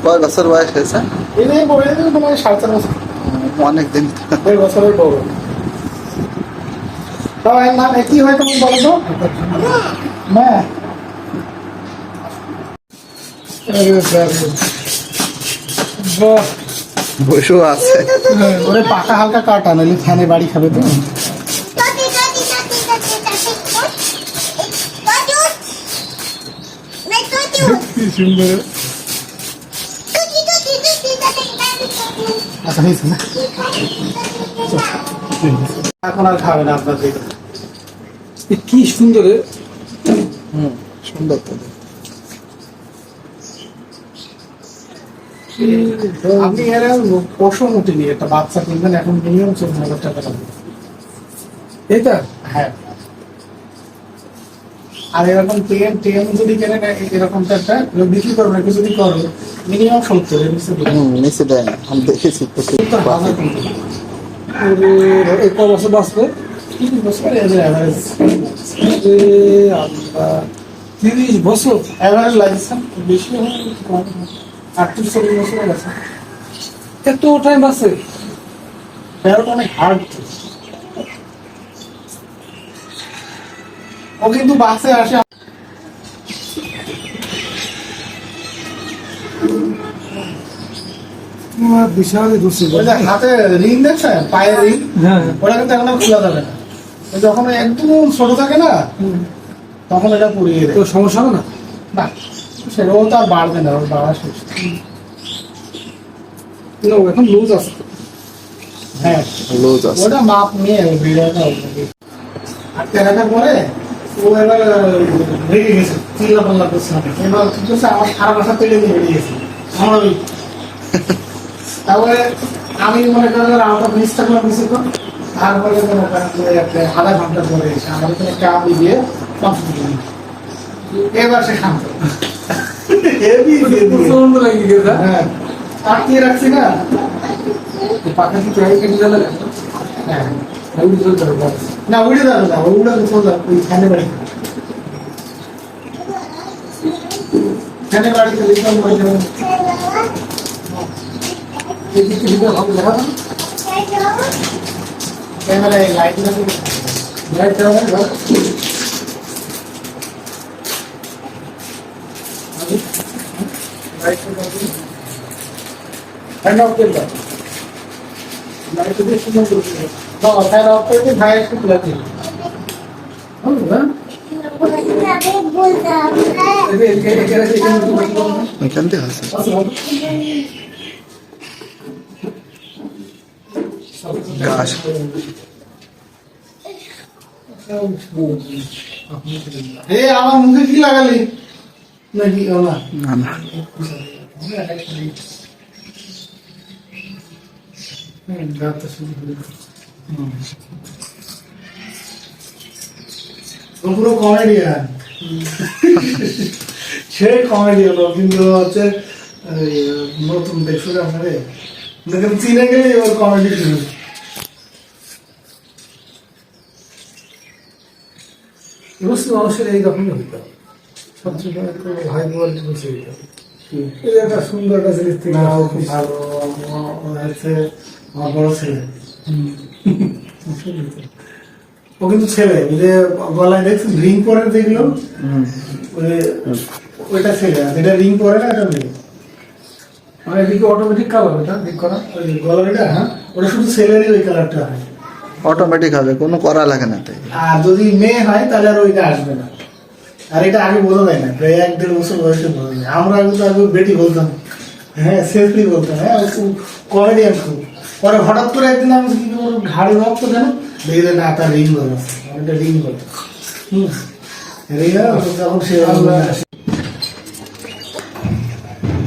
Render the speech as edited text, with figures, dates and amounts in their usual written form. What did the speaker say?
কয় বছর বয়স হয়েছে? তোমার 4.5 বছর, অনেক দিন। 1.5 বছরের বড়। নাম কি হয় তুমি বলো তো? বসেও আছে। ওরে পাকা হালকা কাটা, নাহলে ফ্যানে বাড়ি খাবে তো। কি সুন্দর। আচ্ছা হয়েছে না, এখন আর খাবে না আপনার দিকে। কি সুন্দর। সুন্দর তো। আপনি এর পশুমতি নিয়ে একটা বাচ্চা কিনবেন, এখন মিনিমাম 14,000 টাকা লাগবে। এইটা হ্যাঁ। আর এরকম টেম যদি কেনেন, এরকমটা একটা বিক্রি করবেন, একটু যদি করো মিনিমাম 70 এর নিচে নিচে দেয় না, আমি দেখেছি তো। 70,000 কিনতে। এক বছর বাঁচবে, 30 বছর এভারেজ। 30 বছর এভারেজ লাগছে, বেশি হয় 38-40 বছর গেছে। এত টাইম আছে? প্যারোটা অনেক হার্ড। ও কিন্তু বাসে আসে। বিশাল হাতে রিং দেখছেন, পায়ের রিং, ওটা কিন্তু এখন খোলা যাবে না। যখন একদম ছোট থাকে না, তখন এটা পুড়িয়ে দেয়। সমস্যা হবে না? না, সেটাও তো আর বাড়বে না, ওর বাড়া শেষ। এখন লুজ আছে। হ্যাঁ লুজ আছে। ওটা মাপ নিয়ে বেড়াটা আর কেনাটার পরে ও এবার রেগে গেছে, চিল্লা পাল্লা করছে। এবার কি করছে, আমার সারা বাসা তেলে নিয়ে বেরিয়ে গেছে আমার। তারপরে আমি মনে করেন আউট অফ মিস থাকলাম কিছু, তারপরে মনে করেন আধা ঘন্টা পরে এসে আমার এখানে চা দিয়ে এবার সে শান্ত। হ্যাঁ তাকিয়ে রাখছি না, পাখা কি ট্রাই কেটে গেল। হ্যাঁ না উড়ে যাবে না, উড়ে চলে ওই ফ্যানে বাড়ি, ফ্যানে বাড়িতে লিখলাম হয়ে যাবে। ক্যামেরায় লাইট লাগে, লাইট দেওয়া হয় ফ্যান অফ করে দাও, লাইট দিয়ে সুন্দর করে দাও। ফ্যান অফ করে ভাই একটু তুলে দিন। এখান থেকে আছে। গাছ আমার মুখে কি লাগালি নাকি? না না পুরো কমেডিয়ান, সে কমেডিয়ান। কিন্তু হচ্ছে নতুন দেখছো আপনারে, দেখেন চিনে গেলে এবার কমেডি শুরু। রুশ মানুষের এইরকমই হইত, সবচেয়ে ভাই বোন বুঝে হইত। এই একটা সুন্দর একটা জিনিস থেকে খুব ভালো হচ্ছে আমার বড় ছেলে। ও কিন্তু ছেলে, যে গলায় দেখছেন রিং পরে দেখলো, ওইটা ছেলে। যেটা রিং পরে না, এটা মেয়ে। মানে এদিকে অটোমেটিক কালার, এটা ঠিক করা ওই গলাটা। হ্যাঁ ওটা শুধু ছেলেরই ওই কালারটা হয়, অটোমেটিক হবে, কোনো করা লাগে না তাই। আর যদি মেয়ে হয় তাহলে আর ওইটা আসবে না। আর এটা আগে বোঝা যায় না, প্রায় 1-1.5 বছর বয়সে বোঝা যায়। আমরা কিন্তু আগে বেটি বলতাম, হ্যাঁ সেফলি বলতাম। হ্যাঁ কমেডিয়ান খুব। পরে হঠাৎ করে একদিন আমি কি করবো, ঘাড়ি রক্ত কেন দেখলে না, তার রিং বলে, রিং বলে। রিং যখন সে